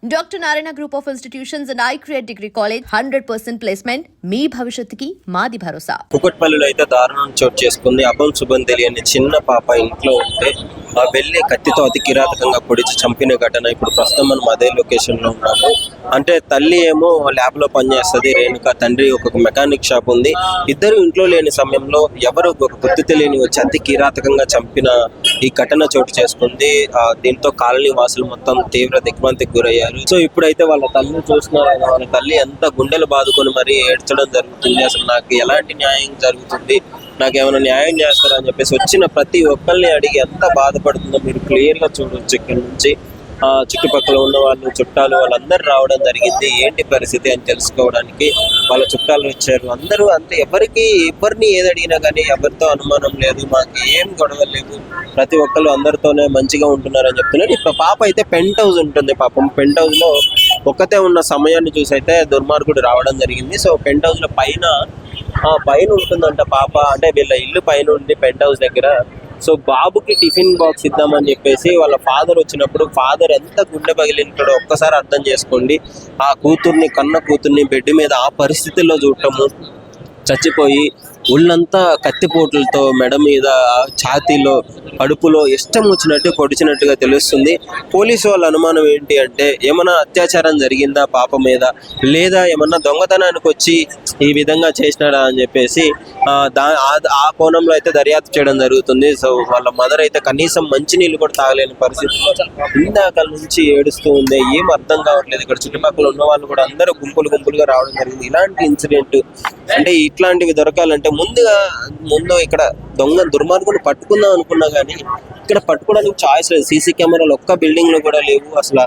Dr. Narayana Group of Institutions and iCreate Degree College 100% placement మీ భవిష్యత్తుకి మాది భరోసా. కుకట్పల్లిలో అయితే దారుణం చోటు చేసుకుంది. అభం శుభం తెలియని చిన్న పాప ఇంట్లో ఉంటే వెళ్ళి కత్తితో అతి కిరాతకంగా పొడిచి చంపిన ఘటన. ఇప్పుడు ప్రస్తుతం మనం అదే లొకేషన్ లో ఉన్నాము. అంటే తల్లి ఏమో ల్యాబ్ లో పనిచేస్తుంది రేణుక, తండ్రి ఒక మెకానిక్ షాప్ ఉంది. ఇద్దరు ఇంట్లో లేని సమయంలో ఎవరు ఒక గుర్తు తెలియని వచ్చి అతి కిరాతకంగా చంపిన ఈ ఘటన చోటు చేసుకుంది. దీంతో కాలనీ వాసులు మొత్తం తీవ్ర దిగ్భ్రాంతికి గురయ్యారు. సో ఇప్పుడైతే వాళ్ళ తల్లిని చూస్తున్నారు. వాళ్ళ తల్లి ఎంత గుండెలు బాదుకొని మరీ ఏడ్చడం జరుగుతుంది. అసలు నాకు ఎలాంటి న్యాయం జరుగుతుంది, నాకు ఏమైనా న్యాయం చేస్తారని చెప్పేసి వచ్చిన ప్రతి ఒక్కరిని అడిగి ఎంత బాధపడుతుందో మీరు క్లియర్ గా చూడవచ్చు. ఇక్కడ నుంచి చుట్టుపక్కల ఉన్న వాళ్ళు, చుట్టాలు వాళ్ళందరూ రావడం జరిగింది. ఏంటి పరిస్థితి అని తెలుసుకోవడానికి వాళ్ళ చుట్టాలు వచ్చారు. అందరూ అంతే, ఎవరిని ఏది అడిగినా కానీ ఎవరితో అనుమానం లేదు, మాకు ఏం గొడవలు లేవు, ప్రతి ఒక్కరు అందరితోనే మంచిగా ఉంటున్నారని చెప్తున్నారు. ఇప్పుడు పాప అయితే పెంట్ హౌస్ ఉంటుంది. పాపం పెంట్ హౌస్ లో ఒక్కతే ఉన్న సమయాన్ని చూసి అయితే దుర్మార్గుడు రావడం జరిగింది. సో పెంట్ హౌస్ లో పైన ఉంటుందంట పాప. అంటే వీళ్ళ ఇల్లు పైన ఉంది పెంట్ హౌస్ దగ్గర. సో బాబుకి టిఫిన్ బాక్స్ ఇద్దామని చెప్పేసి వాళ్ళ ఫాదర్ వచ్చినప్పుడు ఫాదర్ ఎంత గుండె పగిలింటాడో ఒక్కసారి అర్థం చేసుకోండి. ఆ కన్న కూతుర్ని బెడ్ మీద ఆ పరిస్థితుల్లో చూడటము, చచ్చిపోయి ఒళ్ళంతా కత్తిపోట్లతో మెడ మీద, ఛాతీలో, కడుపులో ఇష్టం వచ్చినట్టు పొడిచినట్టుగా తెలుస్తుంది. పోలీసు వాళ్ళ అనుమానం ఏంటి అంటే ఏమన్నా అత్యాచారం జరిగిందా పాప మీద, లేదా ఏమన్నా దొంగతనానికి వచ్చి ఈ విధంగా చేసినాడా అని చెప్పేసి ఆ కోణంలో అయితే దర్యాప్తు చేయడం జరుగుతుంది. సో వాళ్ళ మదర్ అయితే కనీసం మంచినీళ్ళు కూడా తాగలేని పరిస్థితిలో ఇందాక నుంచి ఏడుస్తూ ఉంది. ఏం అర్థం కావట్లేదు. ఇక్కడ చుట్టుపక్కల ఉన్న వాళ్ళు కూడా అందరూ గుంపులుగా రావడం జరిగింది. ఇలాంటి ఇన్సిడెంట్ అంటే ఇట్లాంటివి దొరకాలంటే ముందు ఇక్కడ దుర్మార్గులు పట్టుకుందాం అనుకున్నా కానీ ఇక్కడ పట్టుకోవడానికి ఛాయిస్ లేదు. సీసీ కెమెరాలు ఒక్క బిల్డింగ్ లో కూడా లేవు అసలు.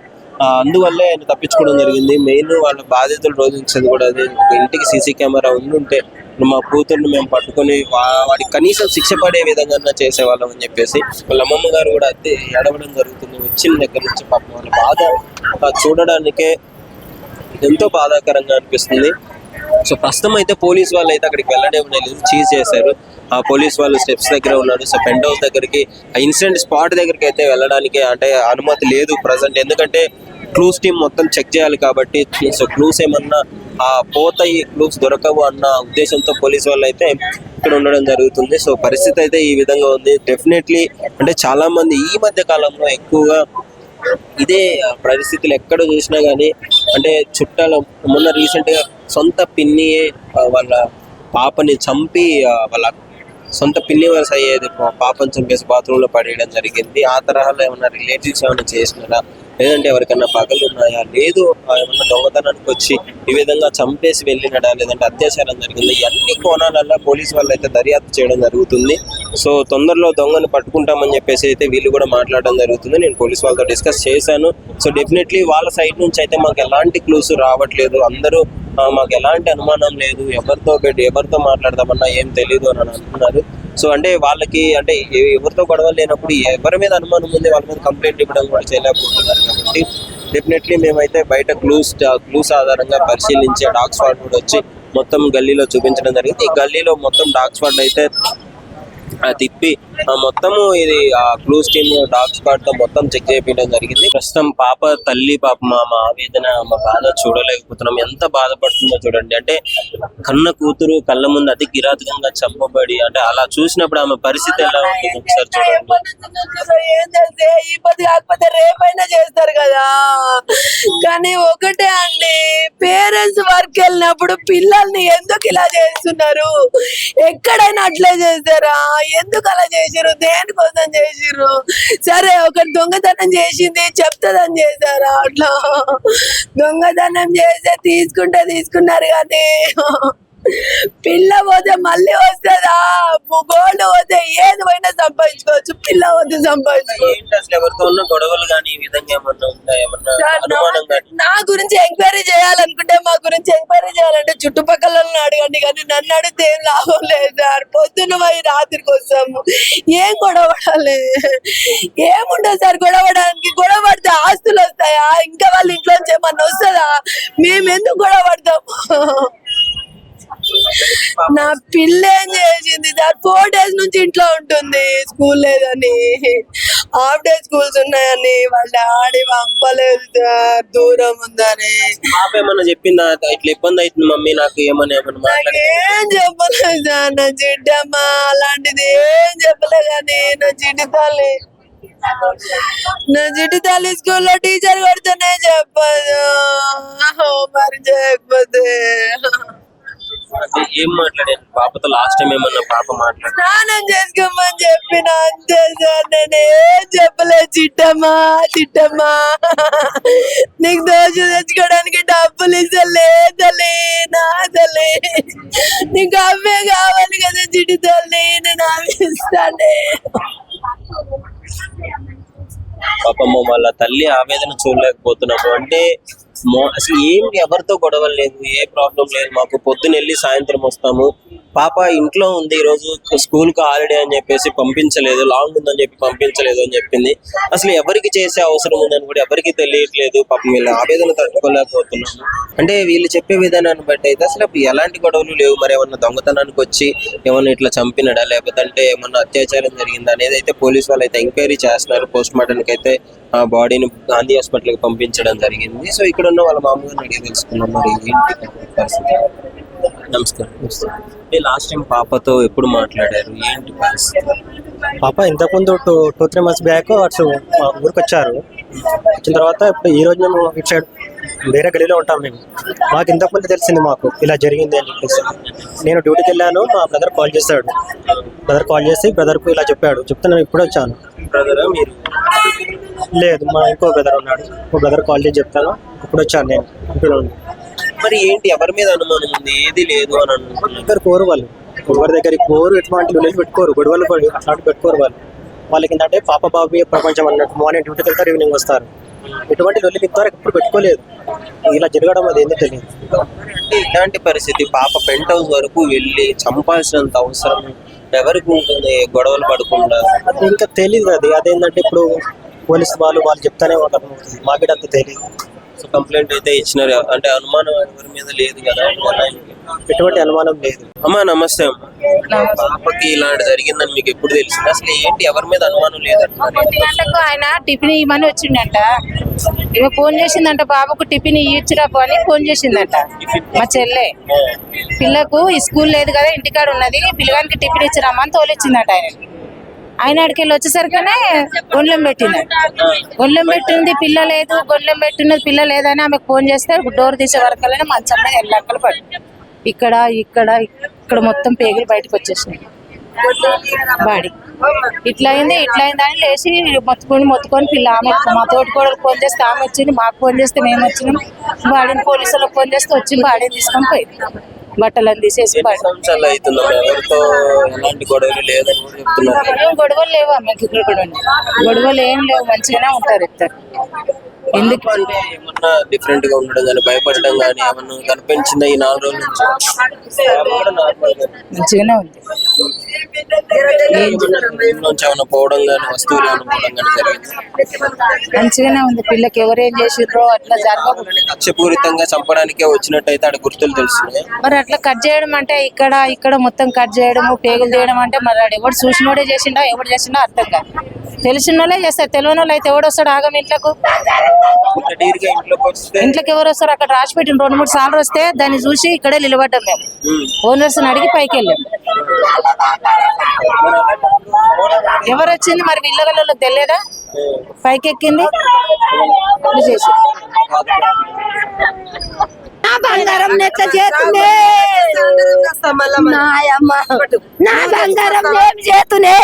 అందువల్లే ఆయన తప్పించుకోవడం జరిగింది. మెయిన్ వాళ్ళ బాధితులు రోధించేది కూడా అదే. ఇంటికి సీసీ కెమెరా ఉండుంటే మా కూతుర్ని మేము పట్టుకొని వాడికి కనీసం శిక్ష పడే విధంగా చేసేవాళ్ళం అని చెప్పేసి వాళ్ళ అమ్మమ్మ గారు కూడా అయితే ఏడవడం జరుగుతుంది. వచ్చిన దగ్గర నుంచి పాపం వాళ్ళ బాధ చూడడానికే ఎంతో బాధాకరంగా అనిపిస్తుంది. సో ప్రస్తుతం అయితే పోలీస్ వాళ్ళు అయితే అక్కడికి వెళ్ళడం లేదు, చీజ్ చేశారు. ఆ పోలీస్ వాళ్ళు స్టెప్స్ దగ్గర ఉన్నారు. సో పెంట్ హౌస్ దగ్గరికి, ఆ ఇన్సిడెంట్ స్పాట్ దగ్గరికి అయితే వెళ్ళడానికి అంటే అనుమతి లేదు ప్రజెంట్. ఎందుకంటే క్లూస్ టీమ్ మొత్తం చెక్ చేయాలి కాబట్టి. సో క్లూస్ ఏమన్నా పోతాయి, క్లూస్ దొరకవు అన్న ఉద్దేశంతో పోలీస్ వాళ్ళు అయితే ఇక్కడ ఉండడం జరుగుతుంది. సో పరిస్థితి అయితే ఈ విధంగా ఉంది. డెఫినెట్లీ అంటే చాలా మంది ఈ మధ్య కాలంలో ఎక్కువగా ఇదే పరిస్థితులు ఎక్కడ చూసినా కానీ అంటే చుట్టాలు. మొన్న రీసెంట్ గా సొంత పిన్నియే వాళ్ళ పాపని చంపి వాళ్ళ సొంత పిన్ని వలస అయ్యేది పాపని చంపేసి బాత్రూమ్ లో పడేయడం జరిగింది. ఆ తరహాలో ఏమన్నా రిలేటివ్స్ ఏమైనా చేసినారా, లేదంటే ఎవరికన్నా పగలు ఉన్నాయా, లేదు ఏమన్నా దొంగతనానికి వచ్చి ఈ విధంగా చంపేసి వెళ్ళినాడా, లేదంటే అత్యాచారం జరిగింది, ఇవన్నీ కోణాలలో పోలీసు వాళ్ళు అయితే దర్యాప్తు చేయడం జరుగుతుంది. సో తొందరలో దొంగను పట్టుకుంటామని చెప్పేసి అయితే వీళ్ళు కూడా మాట్లాడడం జరుగుతుంది. నేను పోలీసు వాళ్ళతో డిస్కస్ చేశాను. సో డెఫినెట్లీ వాళ్ళ సైడ్ నుంచి అయితే మాకు ఎలాంటి క్లూస్ రావట్లేదు, అందరూ మాకు ఎలాంటి అనుమానం లేదు, ఎవరితో మాట్లాడదామన్నా ఏం తెలియదు అని అంటున్నారు. సో అంటే వాళ్ళకి అంటే ఎవరితో గొడవలు లేనప్పుడు ఎవరి మీద అనుమానం ఉంది వాళ్ళ మీద కంప్లైంట్ ఇవ్వడం కూడా చేయలేకపోతున్నారు. కాబట్టి డెఫినెట్లీ మేమైతే బయట క్లూస్ ఆధారంగా పరిశీలించే డాగ్ స్క్వాడ్ కూడా వచ్చి మొత్తం గల్లీలో చూపించడం జరిగింది. ఈ గల్లీలో మొత్తం డాగ్ స్క్వాడ్ అయితే తిప్పి మొత్తము ఇది క్లూస్ టీమ్ డాగ్ స్క్వాడ్ తో మొత్తం చెక్ చేయించడం జరిగింది. ప్రస్తుతం పాప తల్లి మా ఆవేదన, మా బాధ చూడలేకపోతున్నాం. ఎంత బాధపడుతుందో చూడండి. అంటే కన్న కూతురు కళ్ళ ముందు అతి కిరాతకంగా చంపబడి అంటే అలా చూసినప్పుడు ఆమె పరిస్థితి ఎలా ఉంటుంది ఒకసారి చూడండి. ఇబ్బంది కాకపోతే రేపైనా చేస్తారు కదా. కానీ ఒకటే అండి, పేరెంట్స్ వర్క్ వెళ్ళినప్పుడు పిల్లల్ని ఎందుకు ఇలా చేస్తున్నారు? ఎక్కడైనా అట్లే చేస్తారా? ఎందుకు అలా చేసిర్రు? దేనికోసం చేసిర్రు? సరే ఒకటి దొంగతనం చేసింది చెప్తుందని చేశారా? అట్లా దొంగతనం చేస్తే తీసుకున్నారు కానీ పిల్ల పోతే మళ్ళీ వస్తుందా? గోల్డ్ పోతే ఏది పోయినా సంపాదించుకోవచ్చు, పిల్ల పోతే గొడవలు కానీ నా గురించి ఎంక్వైరీ చేయాలనుకుంటే, మా గురించి ఎంక్వైరీ చేయాలంటే చుట్టుపక్కల అడగండి, కానీ నన్ను అడిగితే ఏం లాభం లేదు సార్. పొద్దున్న పోయి రాత్రికి వస్తాము, ఏం గొడవడాలి? ఏముండదు సార్ గొడవడానికి. గొడవ పడితే ఆస్తులు వస్తాయా? ఇంకా వాళ్ళ ఇంట్లోంచి ఏమన్నా వస్తుందా? మేము ఎందుకు గొడవ పడతాము? నా పిల్ల ఏం చేసింది సార్? 4 days నుంచి ఇంట్లో ఉంటుంది, స్కూల్ లేదని, హాఫ్ డే స్కూల్స్ ఉన్నాయని వాళ్ళ ఆడి పంపలేదు సార్, దూరం ఉందని. పాప ఏమన్నా చెప్పిందా ఇట్లా ఇబ్బంది అవుతుంది మమ్మీ నాకు ఏమని ఏమన్నా నాకేం చెప్పలేదు సార్, నా జిడ్డమ్మ అలాంటిది ఏం చెప్పలేదు. కానీ నా జిడ్డు తల్లి స్కూల్లో టీచర్ కొడితేనే చెప్పదు, మరి చేయకపోతే. ఏం మాట్లాడాను పాపతో లాస్ట్ టైం ఏమన్నా పాప మాట్లాడు స్నానం చేసుకోమని చెప్పిన, అంతే సార్. నేను ఏం చెప్పలేదు. చిట్టమ్మా నీకు దోశ తెచ్చుకోవడానికి డబ్బులు ఇస్తలే తల్లి, నా తల్లి నీకు అవే కావాలి కదా చిట్టి తల్లి, నేను అవి ఇస్తానే. పాపమ్మ వాళ్ళ తల్లి ఆవేదన చూడలేకపోతున్నాము. అంటే అసలు ఏం ఎవరితో గొడవలు లేదు, ఏ ప్రాబ్లం లేదు, మాకు పొద్దున వెళ్ళి సాయంత్రం వస్తాము. పాప ఇంట్లో ఉంది, ఈ రోజు స్కూల్ కు హాలిడే అని చెప్పేసి పంపించలేదు, లాంగ్ ఉందని చెప్పి పంపించలేదు అని చెప్పింది. అసలు ఎవరికి చేసే అవసరం ఉందని కూడా ఎవరికి తెలియట్లేదు. పాపం వీళ్ళ ఆవేదన తట్టుకోలేకపోతున్నాము. అంటే వీళ్ళు చెప్పే విధానాన్ని బట్టి అయితే అసలు ఎలాంటి గొడవలు లేవు. మరి ఏమన్నా దొంగతనానికి వచ్చి ఏమన్నా ఇట్లా చంపినడా, లేకపోతే అంటే ఏమన్నా అత్యాచారం జరిగిందా అనేది అయితే పోలీసు వాళ్ళు అయితే ఎంక్వైరీ చేస్తున్నారు. పోస్ట్ మార్టం కి అయితే ఆ బాడీని గాంధీ హాస్పిటల్ కి పంపించడం జరిగింది. సో ఇక్కడ ఉన్న వాళ్ళ మామూలుగా అడిగి తెలుసుకున్నాం మరి ఏంటి పరిస్థితి. నమస్కారం. లాస్ట్ టైం పాపతో ఎప్పుడు మాట్లాడారు, ఏంటి పరిస్థితి? పాప ఇంతకుముందు 2-3 months బ్యాక్ అటు మా ఊరికి వచ్చారు. వచ్చిన తర్వాత ఇప్పుడు ఈ రోజు మేము ఇటు సైడ్ వేరే గలీలో ఉంటాం మేము. మాకు ఇంతకుముందు తెలిసింది మాకు ఇలా జరిగింది అని చెప్పేసి. నేను డ్యూటీకి వెళ్ళాను, మా బ్రదర్ కాల్ చేశాడు. బ్రదర్ కాల్ చేసి బ్రదర్కు ఇలా చెప్పాడు. చెప్తే నేను ఇప్పుడు వచ్చాను. బ్రదరా మీరు? లేదు, మా ఇంకో బ్రదర్ ఉన్నాడు. ఇంకో బ్రదర్ కాల్ చేసి చెప్తాను, ఇప్పుడు వచ్చాను నేను ఇంట్లో ఉండి. మరి ఏంటి ఎవరి మీద అనుమానం ఉంది? ఏది లేదు అని అనుకుంటున్నారు. దగ్గర కోరు వాళ్ళు, ఎవరి దగ్గరికి కోరు, ఎటువంటి విలేజ్ పెట్టుకోరు, గొడవలు అట్లాంటి పెట్టుకోరు వాళ్ళు. వాళ్ళకి ఏంటంటే పాప బాబు ప్రపంచం అన్నట్టు. మార్నింగ్ డ్యూటీకి వెళ్తారు, ఈవినింగ్ వస్తారు. ఎటువంటి లొల్లి ఇంతవరకు ఎప్పుడు పెట్టుకోలేదు. ఇలా జరగడం అది ఏందో తెలియదు. అంటే ఇలాంటి పరిస్థితి పాప పెంట్ హౌస్ వరకు వెళ్ళి చంపాల్సినంత అవసరం ఎవరికి ఉంటుంది గొడవలు పడకుండా? అది ఇంకా తెలియదు. అదేంటంటే ఇప్పుడు పోలీసు వాళ్ళు చెప్తానే ఉంటారు, మాకు అంత తెలియదు. సో కంప్లైంట్ అయితే ఇచ్చినారు. అంటే అనుమానం ఎవరి మీద లేదు కదా? ఎటువంటి అనుమానం లేదు. అమ్మా నమస్తే అమ్మా. పాపకి ఇలాంటి జరిగిందని మీకు ఎప్పుడు తెలిసింది? అసలు ఏంటి ఎవరి మీద అనుమానం లేదంట? 1 గంటకు ఆయన టిఫిన్ ఇవ్వమని వచ్చిండంట. ఇక ఫోన్ చేసిందంట, బాబుకు టిఫిన్ ఇచ్చిరాపు అని ఫోన్ చేసిందంట మా చెల్లె. పిల్లకు ఈ స్కూల్ లేదు కదా, ఇంటికాడ ఉన్నది, పిల్లగానికి టిఫిన్ ఇచ్చిరామని తోలిచ్చిందంట. ఆయన ఆడికి వెళ్ళి వచ్చేసరికనే గొండ్లం పెట్టింది. గొండ్లం పెట్టింది పిల్ల లేదు, గొండ్లం పెట్టినది పిల్ల లేదని ఆమెకు ఫోన్ చేస్తే డోర్ తీసే వరకనే మంచం మీద ఎల్లక్కలు పడి ఇక్కడ ఇక్కడ ఇక్కడ మొత్తం పేగులు బయటకు వచ్చేసినాయి. బాడీ ఇట్లా అయింది అని లేచి మొత్తుకొని పిల్ల ఆమె మా తోటి కూడా ఫోన్ చేస్తే ఆమె వచ్చింది, మాకు ఫోన్ చేస్తే మేము వచ్చినాం. బాడీని పోలీసులకు ఫోన్ చేస్తే వచ్చి బాడీని తీసుకొని పోయింది. బట్టలను తీసేసి ఎవరితో ఎలాంటి గొడవలు లేదని కూడా చెప్తున్నారు. ఏం గొడవలు లేవు అమ్మకి, ఇక్కడ కూడా గొడవలు ఏం లేవు, మంచిగానే ఉంటారు ఇద్దరు. ఎందుకు అంటే ఏమన్నా డిఫరెంట్ గా ఉండడం కానీ భయపడడం కానీ ఏమన్నా కనిపించిందా ఈ 4 రోజుల నుంచి? మంచిగానే ఉంది. ఏమన్నా పోవడం కానీ వస్తువులు ఏమైనా పోవడం కానీ జరిగింది? మంచిగానే ఉంది. పిల్లకి ఎవరేం చేసిర్రో అట్లా జరగకూడదు. లక్ష్యపూరితంగా చంపడానికే వచ్చినట్టయితే అక్కడ గుర్తులు తెలుస్తున్నాయి. మరి అట్లా కట్ చేయడం అంటే ఇక్కడ మొత్తం కట్ చేయడము, పేగులు తీయడం అంటే మరి ఎవడు చూసినోడే చేసిండో ఎవడు చేసిండో అర్థం కాదు. తెలిసిన వాళ్ళే చేస్తారు, తెలియని వాళ్ళు అయితే ఎవడు వస్తాడు ఆగం ఇంట్లోకి? ఇంట్లోకి ఎవరు వస్తారు? అక్కడ రాసి పెట్టిన 2-3 సార్లు వస్తే దాన్ని చూసి ఇక్కడే నిలబడ్డాం మేము. ఓనర్స్ అడిగి పైకి వెళ్ళాం. ఎవరు వచ్చింది మరి వీళ్ళకి తెలియదా? పైకి ఎక్కింది చేసి నా బంగారం నెట్ల చేతునే, నాయమ్మ నా బంగారం ఏం చేతునే,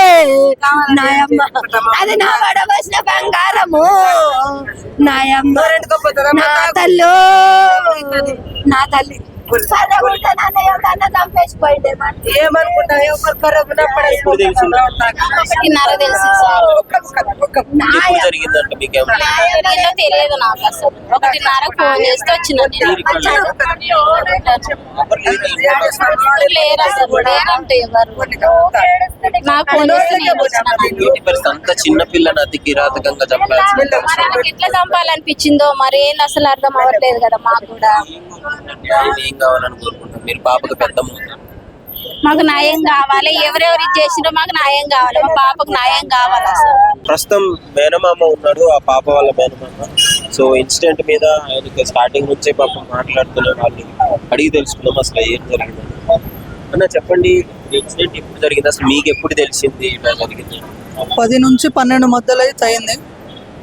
నాయమ్మ అది నా వడవసిన బంగారము, నాయమ్మ నా తల్లు, నా తల్లి ఏమనుకుంటా జరిగిందంటే మీకు తెలియదు నాకు. అసలు 1:30 ఫోన్ చేస్తే వచ్చిన లేరు అసలు, లేరంటే ఎవరు నాకు ఫోన్ చేస్తే నేను వచ్చిన. ఏంటి పరిస్థితి? అంత చిన్న పిల్లని అతి కిరాతకంగా చంపాల్సింది మరి ఆయనకి ఎట్లా చంపాలనిపించిందో మరి ఏంది అసలు అర్థం అవ్వట్లేదు కదా మాకు కూడా. ఏం కావాలని కోరుకుంటారు మీరు? పాపకు పెద్దమ్మ మాకు న్యాయం కావాలి, ఎవరెవరు ఇది చేసిండ్రో మాకు న్యాయం కావాలి, మా పాపకు న్యాయం కావాలి అసలు. ప్రస్తుతం మేనమామ ఉన్నాడు, ఆ పాప వాళ్ళ మేనమామ. సో ఇన్సిడెంట్ మీద ఆయనకి స్టార్టింగ్ నుంచే పాపం మాట్లాడుతున్న వాళ్ళు అడిగి తెలుసుకున్నాం అసలు ఏం జరిగింది అన్న. చెప్పండి, ఇన్సిడెంట్ ఎప్పుడు జరిగింది, అసలు మీకు ఎప్పుడు తెలిసింది ఇలా జరిగింది? 10 నుంచి 12 మధ్యలో అయితే అయింది.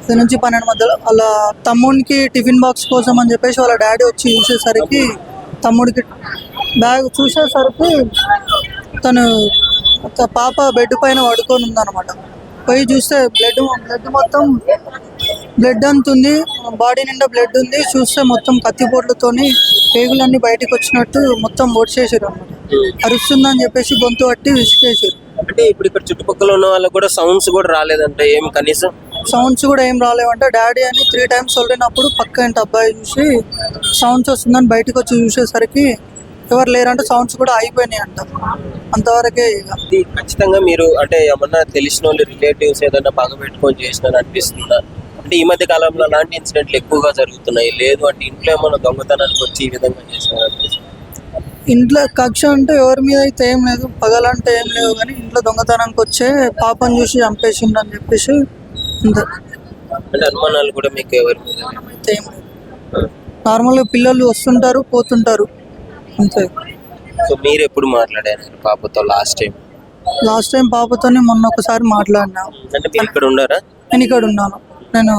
10 నుంచి 12 మధ్యలో వాళ్ళ తమ్ముడికి టిఫిన్ బాక్స్ కోసం అని చెప్పేసి వాళ్ళ డాడీ వచ్చి చూసేసరికి, తమ్ముడికి బ్యాగ్ చూసేసరికి తను పాప బెడ్ పైన పడుకొని ఉందన్నమాట. పోయి చూస్తే బ్లడ్ మొత్తం బ్లడ్ అంత ఉంది, బాడీ నిండా బ్లడ్ ఉంది. చూస్తే మొత్తం కత్తిపోట్లతోని పేగులన్నీ బయటకు వచ్చినట్టు మొత్తం ఒడిచేసారు అన్నమాట. అరుస్తుందని చెప్పేసి గొంతు పట్టి విసికేసారు. అంటే ఇప్పుడు ఇక్కడ చుట్టుపక్కల ఉన్న వాళ్ళకి కూడా సౌండ్స్ కూడా రాలేదంటే ఏం కనీసం? సౌండ్స్ కూడా ఏం రాలేవంటే డాడీ అని 3 times వెళ్ళినప్పుడు పక్క ఇంటి అబ్బాయి చూసి సౌండ్స్ వస్తుందని బయటకు వచ్చి చూసేసరికి ఎవరు లేరంటే సౌండ్స్ కూడా అయిపోయినాయి అంట. అంతవరకే ఇక. ఇది ఖచ్చితంగా మీరు అంటే ఏమన్నా తెలిసిన వాళ్ళు రిలేటివ్స్ ఏదైనా బాగా పెట్టుకొని చేసినారు అనిపిస్తుందా? అంటే ఈ మధ్య కాలంలో అలాంటి ఇన్సిడెంట్లు ఎక్కువగా జరుగుతున్నాయి. లేదు అంటే ఇంట్లో ఏమన్నా దొంగతనానికి వచ్చి ఈ విధంగా చేసినారు అనిపిస్తుంది? ఇంట్లో కక్ష అంటే ఎవరి మీద అయితే ఏం లేదు, పగలంటే ఏం లేవు, కానీ ఇంట్లో దొంగతనానికి వచ్చే పాపను చూసి చంపేసిండు అని చెప్పేసి అంతే. అంటే అనుమానాలు కూడా మీకు ఎవరి మీద? అయితే ఏం లేదు, నార్మల్గా పిల్లలు వస్తుంటారు పోతుంటారు అంతే. సో మీరు ఎప్పుడు మాట్లాడారు పాపతో లాస్ట్ టైం? పాపతోనే మొన్న ఒకసారి మాట్లాడినా. అంటే మీరు ఇక్కడ ఉన్నారా? నేను ఇక్కడ ఉన్నాను, నేను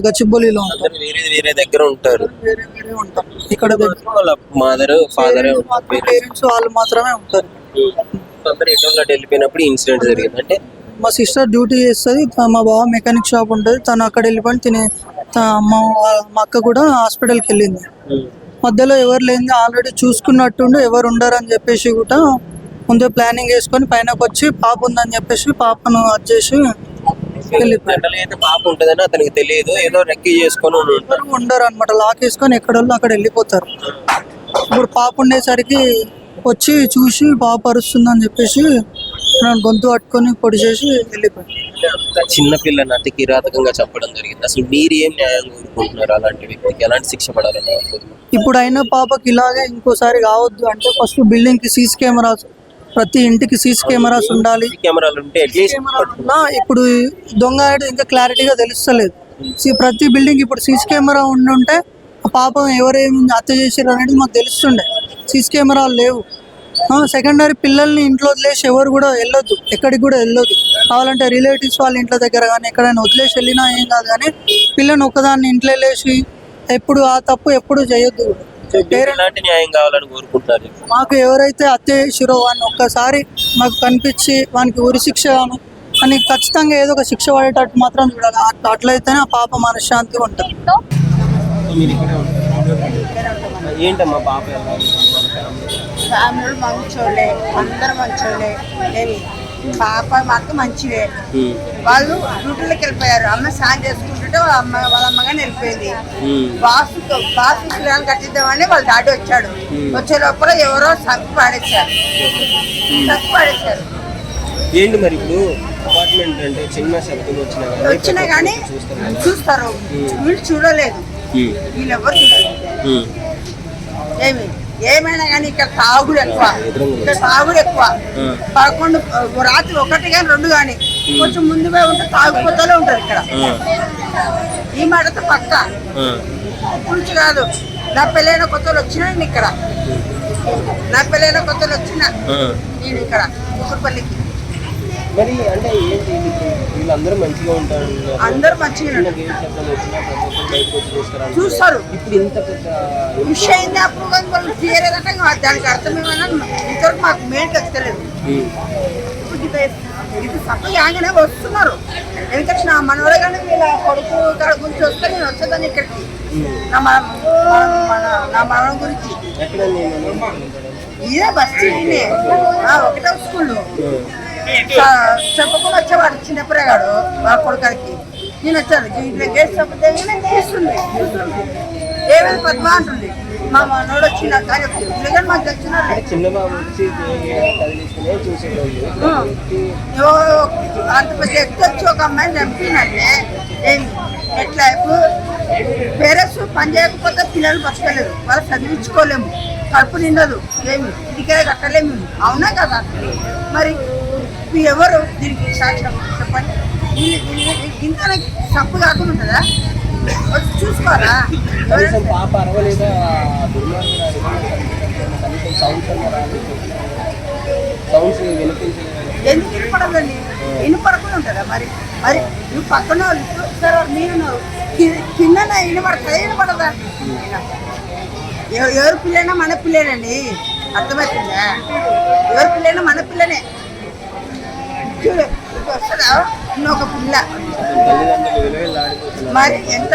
గచ్చిబౌలిలో ఉంటాను. అందరూ వేరే దగ్గర ఉంటారు. వేరే ఉంటాం ఇక్కడ. వాళ్ళ మదర్ ఫాదర్ పేరెంట్స్ వాళ్ళు మాత్రమే ఉంటారు. అందరూ ఎటువంటి వెళ్ళిపోయినప్పుడు ఇన్సిడెంట్ జరిగింది. అంటే మా సిస్టర్ డ్యూటీ చేస్తుంది, మా బావ మెకానిక్ షాప్ ఉంటుంది, తను అక్కడ వెళ్ళిపోయి మా అక్క కూడా హాస్పిటల్కి వెళ్ళింది. మధ్యలో ఎవరు లేని ఆల్రెడీ చూసుకున్నట్టుండి ఎవరు ఉండరు అని చెప్పేసి కూడా ముందే ప్లానింగ్ వేసుకొని పైనకి వచ్చి పాప ఉందని చెప్పేసి పాపను వచ్చేసి వెళ్ళిపోయారు. అయితే పాప ఉంటుందని అతనికి తెలియదు, ఏదో రెక్కి చేసుకొని ఉండరు అనమాట. లాక్ వేసుకొని ఎక్కడోళ్ళు అక్కడ వెళ్ళిపోతారు. ఇప్పుడు పాప ఉండేసరికి వచ్చి చూసి పాప అరుస్తుందని చెప్పేసి నన్ను గొంతు పట్టుకొని పొడి చేసి వెళ్ళిపోయారు. చిన్న పిల్లని అతి కిరాతకంగా చంపడం జరిగింది. అసలు మీరు ఏం న్యాయం కోరుకుంటున్నారు? అలాంటి వ్యక్తికి ఎలాంటి శిక్ష పడాలని? ఇప్పుడు అయినా పాపకి ఇలాగే ఇంకోసారి కావద్దు అంటే ఫస్ట్ బిల్డింగ్ కి సీసీ కెమెరాస్, ప్రతి ఇంటికి సీసీ కెమెరాస్ ఉండాలి. కెమెరాలు ఉంటే అట్లీస్ట్ ఇప్పుడు దొంగ ఇంకా క్లారిటీగా తెలుస్తలేదు. ప్రతి బిల్డింగ్ ఇప్పుడు సీసీ కెమెరా ఉండుంటే ఆ పాపం ఎవరేమి హత్య చేసారు అనేది మాకు తెలుస్తుండే. సీసీ కెమెరాలు లేవు. సెకండరీ పిల్లల్ని ఇంట్లో వదిలేసి ఎవరు కూడా వెళ్ళొద్దు, ఎక్కడికి కూడా వెళ్ళొద్దు. కావాలంటే రిలేటివ్స్ వాళ్ళ ఇంట్లో దగ్గర కానీ ఎక్కడైనా వదిలేసి వెళ్ళినా ఏం కాదు, కానీ పిల్లని ఒక్కదాన్ని ఇంట్లో వెళ్ళేసి ఎప్పుడు ఆ తప్పు ఎప్పుడు చేయొద్దు. ఎలాంటి న్యాయం కావాలని కోరుకుంటారు? మాకు ఎవరైతే హత్య చేసిరో వాడిని ఒక్కసారి మాకు కనిపించి వానికి ఉరి శిక్ష అని ఖచ్చితంగా ఏదో ఒక శిక్ష పడేటట్టు మాత్రం చూడాలి. అట్లయితేనే ఆ పాప మనశ్శాంతిగా ఉంటుంది. ఏంటమ్మా పాప? ఫ్యామిలీ మంచోళ్ళే, అందరు మంచోళ్ళే. ఏమి పాప మాకు మంచివే. వాళ్ళు డ్యూటీలోకి వెళ్ళిపోయారు. అమ్మ స్నానం చేసుకుంటుంటే వాళ్ళ అమ్మగానే వెళ్ళిపోయింది. బాసు పిల్లలు కట్టిద్దామని వాళ్ళ డాడీ వచ్చాడు. వచ్చే లోపల ఎవరో చంపి పాడేశారు. ఏంటి మరి ఇప్పుడు అపార్ట్మెంట్ అంటే చిన్న శబ్దం వచ్చినా కానీ చూస్తారు. వీళ్ళు చూడలేదు, వీళ్ళెవ్వరు చూడలేదు. ఏమైనా కానీ ఇక్కడ తాగుడు ఎక్కువ, రాత్రి 1 కానీ 2 కానీ కొంచెం ముందుగా ఉంటే తాగుపోతూనే ఉంటారు ఇక్కడ. ఈ మాటతో పక్క పులుచు కాదు. నా పెళ్ళైన కొత్తలు వచ్చినా నేను ఇక్కడ, నేను ఇక్కడ కుక్కపల్లికి. మరి అంటే వీళ్ళందరూ మంచిగా ఉంటారు, అందరూ మంచిగా చూస్తారు. ఇప్పుడు ఇంత పెద్ద విషయం అప్పుడు కానీ వాళ్ళు తీయలేదంటే దానికి అర్థం ఏమన్నా ఇంతవరకు మాకు మెయిన్ ఖచ్చితలేదు. ఇది సపోజ్ ఆగానే వస్తున్నారు. ఎందుకంటే నా మనవడే కానీ వీళ్ళ కొడుకు గురించి వస్తే నేను వచ్చేదాన్ని ఇక్కడికి, నా మనవడం గురించి. ఇదే బస్సు ఒకటే స్కూల్లో చెప్పకుండా వచ్చేవాడు చిన్నపిల్లగాడు మా కొడుకానికి. నేను వచ్చాను ఇట్లా గేట్ చెప్పతే చూస్తుంది, ఏమైనా పద్మా అంటుంది. మా మనోడు వచ్చినాక చెప్తాడు పిల్లగాడు మాకు తెచ్చినాడు చిన్న బాబు వచ్చి కదిలిస్తేనే చూసేటోళ్ళు అంత పెద్ద ఎత్తు వచ్చి ఒక అమ్మాయిని చంపినట్లే ఏమి ఎట్లా ఇప్పుడు పేరెంట్స్ పని చేయకపోతే పిల్లలు బతకలేదు వాళ్ళు చదివించుకోలేము కడుపు నిండదు ఏమి ఇదికే కట్టలేము అవునా కదా మరి ఎవరు దీనికి సాక్ష్యం చెప్పండి ఇంత తప్పు కాకుండా ఉంటుందా వచ్చి చూసుకోరా కనీసం పాప అరవలేదా సౌండ్స్ వినిపించలేదు ఎందుకు వినపడదండి వినపడకుండా ఉంటుందా మరి మరి నువ్వు పక్కన వాళ్ళు సరే నేను కింద వినపడతా వినపడదా ఎవరి పిల్లైనా మన పిల్లేనండి అర్థమవుతుందా ఎవరి పిల్లైనా మన పిల్లనే చూడు వస్తుందా ఇంకొక పిల్ల తల్లిదండ్రులు విలువలు ఆడిపోతున్నారు మరి ఎంత